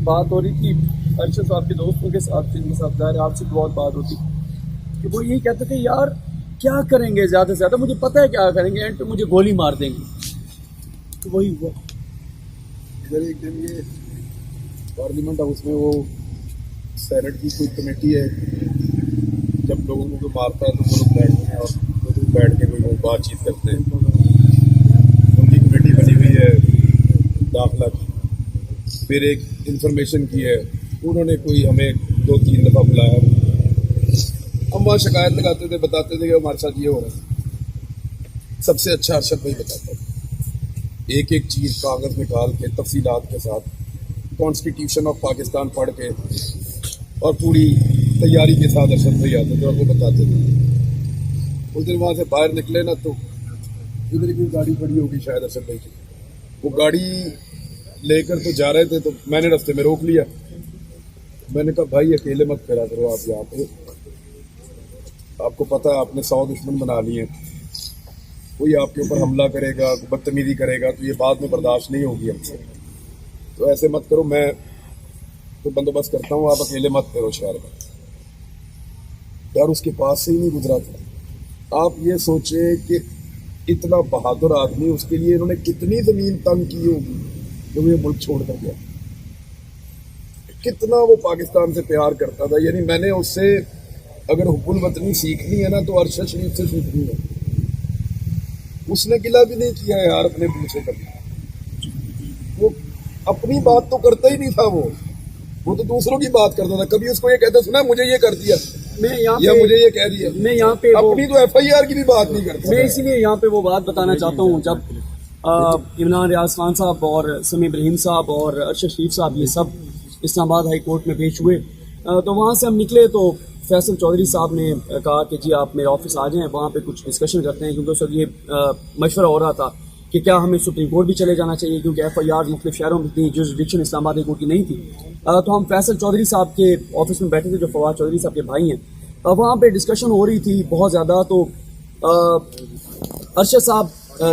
بات ہو رہی تھی ارشد صاحب کے دوستوں کے ساتھ جن کے ساتھ ظاہر آپ سے بہت بات ہوتی کہ وہ یہی کہتے تھے یار کیا کریں گے زیادہ سے زیادہ، مجھے پتہ ہے کیا کریں گے، اینڈ پہ مجھے گولی مار دیں گے. تو وہی ہوا. ادھر ایک دن یہ پارلیمنٹ ہاؤس میں وہ سینٹ کی کوئی کمیٹی ہے، جب لوگوں کو کوئی مارتا ہے تو وہ لوگ بیٹھتے ہیں اور وہ لوگ بیٹھ کے کوئی بات چیت کرتے ہیں. ان کی کمیٹی بنی ہوئی ہے داخلہ کی. پھر ایک انفارمیشن کی ہے، انہوں نے کوئی ہمیں 2-3 دفعہ بلایا، ہم وہاں شکایت لگاتے تھے، بتاتے تھے کہ ہمارے ساتھ یہ ہو رہا ہے. سب سے اچھا ارشد بھائی بتاتا ہے، ایک ایک چیز کاغذ نکال کے تفصیلات کے ساتھ، کانسٹیٹیوشن آف پاکستان پڑھ کے اور پوری تیاری کے ساتھ ارشد بھائی آتے تھے اور وہ بتاتے تھے. اس دن وہاں سے باہر نکلے نا تو ادھر کی گاڑی کھڑی ہوگی شاید ارشد بھائی کی، وہ گاڑی لے کر تو جا رہے تھے تو میں نے رستے میں روک لیا. میں نے کہا بھائی اکیلے مت پھیرا کرو آپ یہاں پہ، آپ کو پتہ ہے آپ نے 100 دشمن بنا لیے ہیں، کوئی آپ کے اوپر حملہ کرے گا، بدتمیزی کرے گا تو یہ بعد میں برداشت نہیں ہوگی ہم سے، تو ایسے مت کرو، میں تو بندوبست کرتا ہوں، آپ اکیلے مت پھیرو شہر میں. یار اس کے پاس سے ہی نہیں گزرا تھا. آپ یہ سوچیں کہ اتنا بہادر آدمی، اس کے لیے انہوں نے کتنی زمین تنگ کی ہوگی جب یہ ملک چھوڑ کر گیا، کتنا وہ پاکستان سے پیار کرتا تھا. یعنی میں نے اس سے اگر حب الوطنی سیکھنی ہے نا تو ارشد شریف سے سیکھنی ہے. اس نے گلہ بھی نہیں کیا یار اپنے منہ سے کبھی، وہ اپنی بات تو کرتا ہی نہیں تھا، وہ تو دوسروں کی بات کرتا تھا. کبھی اس کو یہ کہتا سنا مجھے یہ کر دیا یا مجھے یہ کہہ دیا، میں یہاں پہ اپنی تو ایف آئی آر کی بھی بات نہیں کرتا. میں اسی لیے یہاں پہ وہ بات بتانا چاہتا ہوں، جب عمران ریاض خان صاحب اور سمیع ابراہیم صاحب اور ارشد شریف صاحب یہ سب اسلام آباد ہائی کورٹ میں پیش ہوئے تو وہاں سے ہم نکلے تو فیصل چودھری صاحب نے کہا کہ جی آپ میرے آفس آ جائیں، وہاں پہ کچھ ڈسکشن کرتے ہیں، کیونکہ اس وقت یہ مشورہ ہو رہا تھا کہ کیا ہمیں سپریم کورٹ بھی چلے جانا چاہیے، کیونکہ ایف آئی آر مختلف شہروں میں تھی، جورسڈکشن اسلام آباد ہائی کورٹ کی نہیں تھی. تو ہم فیصل چودھری صاحب کے آفس میں بیٹھے تھے جو فواد چودھری صاحب کے بھائی ہیں. وہاں پہ ڈسکشن ہو رہی تھی بہت زیادہ. تو ارشد صاحب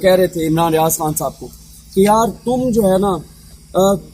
کہہ رہے تھے عمران ریاض خان صاحب کو کہ یار تم جو ہے نا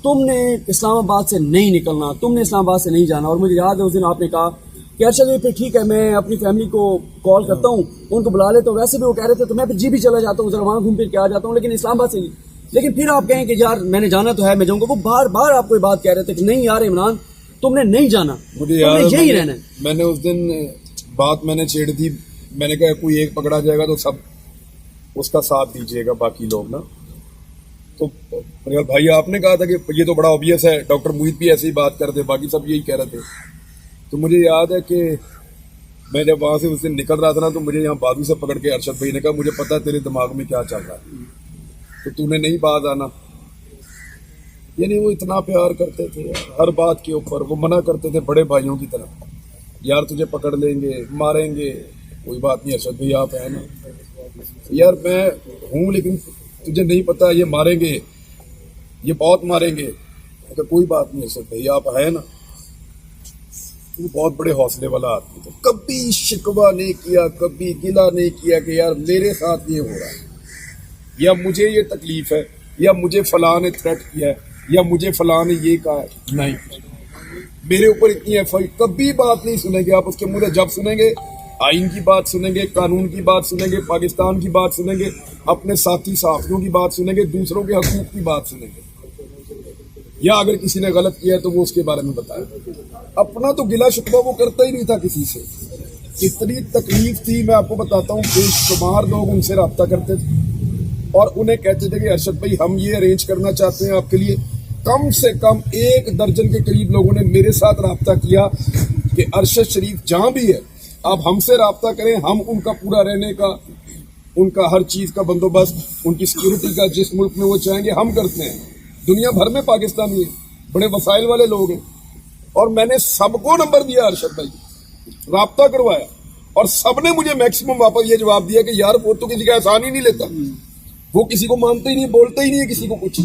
تم نے اسلام آباد سے نہیں نکلنا، تم نے اسلام آباد سے نہیں جانا. اور مجھے یاد ہے اس دن آپ نے کہا کہ ارشد پھر ٹھیک ہے میں اپنی فیملی کو کال کرتا ہوں، ان کو بلا لیتا ہوں. ویسے بھی وہ کہہ رہے تھے تو میں پھر جی بھی چلا جاتا ہوں، ذرا وہاں گھوم پھر کے آ جاتا ہوں، لیکن اسلام آباد سے نہیں. لیکن پھر آپ کہیں کہ یار میں نے جانا تو ہے، میں جاؤں گا. وہ بار بار آپ کو یہ بات کہہ رہے تھے کہ نہیں یار عمران تم نے نہیں جانا، مجھے تم نے یہی رہنا ہے. میں نے اس دن بات میں نے چھیڑ دی، میں نے کہا کوئی ایک پکڑا جائے گا تو سب اس کا ساتھ دیجیے گا باقی لوگ نا. تو بھائی آپ نے کہا تھا کہ یہ تو بڑا اوبیس ہے، ڈاکٹر موہت بھی ایسی ہی بات کرتے، باقی سب یہی کہہ رہے تھے. تو مجھے یاد ہے کہ میں جب وہاں سے اس دن نکل رہا تھا نا تو مجھے یہاں بازو سے پکڑ کے ارشد بھائی نے کہا مجھے پتا تیرے دماغ میں کیا چل رہا ہے، تو نے نہیں باز آنا. یعنی وہ اتنا پیار کرتے تھے ہر بات کے اوپر، وہ منع کرتے تھے بڑے بھائیوں کی طرح، یار تجھے پکڑ لیں گے ماریں گے، کوئی بات نہیں ارشد بھائی آپ ہیں نا، یار میں ہوں لیکن تجھے نہیں پتا یہ ماریں گے، یہ بہت ماریں گے. اگر کوئی بات نہیں ارشد بھائی آپ ہیں نا. وہ بہت بڑے حوصلے والا آدمی تھا، کبھی شکوہ نہیں کیا، کبھی گلہ نہیں کیا کہ یار میرے ساتھ یہ ہو رہا ہے یا مجھے یہ تکلیف ہے یا مجھے فلاں نے تھریٹ کیا ہے یا مجھے فلاں نے یہ کہا ہے. نہیں، میرے اوپر اتنی ایف آئی کبھی بات نہیں سنیں گے آپ. اس کے منہ سے جب سنیں گے آئین کی بات سنیں گے، قانون کی بات سنیں گے، پاکستان کی بات سنیں گے، اپنے ساتھی صحافیوں کی بات سنیں گے، دوسروں کے حقوق کی بات سنیں گے، یا اگر کسی نے غلط کیا ہے تو وہ اس کے بارے میں بتائے. اپنا تو گلہ شکوہ وہ کرتا ہی نہیں تھا کسی سے. اتنی تکلیف تھی میں آپ کو بتاتا ہوں، بے شمار لوگ ان سے رابطہ کرتے تھے اور انہیں کہتے تھے کہ ارشد بھائی ہم یہ ارینج کرنا چاہتے ہیں آپ کے لیے. کم سے کم 1 درجن کے قریب لوگوں نے میرے ساتھ رابطہ کیا کہ ارشد شریف جہاں بھی ہے آپ ہم سے رابطہ کریں، ہم ان کا پورا رہنے کا، ان کا ہر چیز کا بندوبست، ان کی سیکورٹی کا جس ملک میں وہ چاہیں گے ہم کرتے ہیں. دنیا بھر میں پاکستانی ہیں، بڑے وسائل والے لوگ ہیں، اور میں نے سب کو نمبر دیا ارشد بھائی، رابطہ کروایا، اور سب نے مجھے میکسیمم واپس یہ جواب دیا کہ یار وہ تو کسی کا احسان ہی نہیں لیتا، وہ کسی کو مانتا ہی نہیں، بولتا ہی نہیں ہے کسی کو کچھ.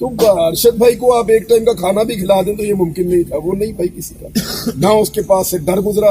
تو ارشد بھائی کو آپ ایک ٹائم کا کھانا بھی کھلا دیں تو یہ ممکن نہیں تھا. وہ نہیں بھائی کسی کا، نہ اس کے پاس سے ڈر گزرا،